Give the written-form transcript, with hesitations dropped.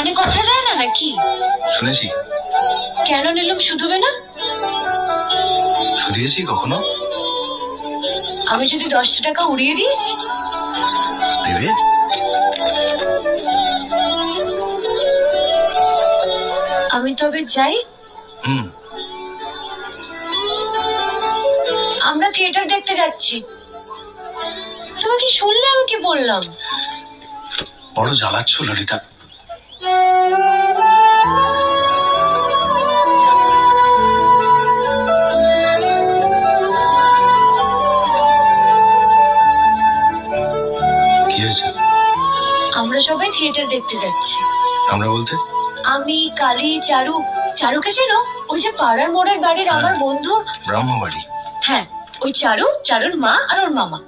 কানে কথা যায় না নাকি? শুনেছি। কেন নিলাম শুধবে না? শুধিয়েছি কখনো? আমি যদি 10টা টাকা উড়িয়ে দিই? দেবে? আমি তবে যাই। আমরা থিয়েটার দেখতে যাচ্ছি। তুমি কি শুনলে আমি কি বললাম? বড় জ্বালাচ্ছ ললিতা। কি হয়েছে? আমরা সবাই থিয়েটার দেখতে যাচ্ছি। আমরা বলতে? আমি, কালী, চারু। চারুকে চেনো? ওই যে পাড়ার মোড়ের বাড়ির আমার বন্ধু। ব্রাহ্মবাড়ি। হ্যাঁ, ওই চারু, চারুর মা আর ওর মামা।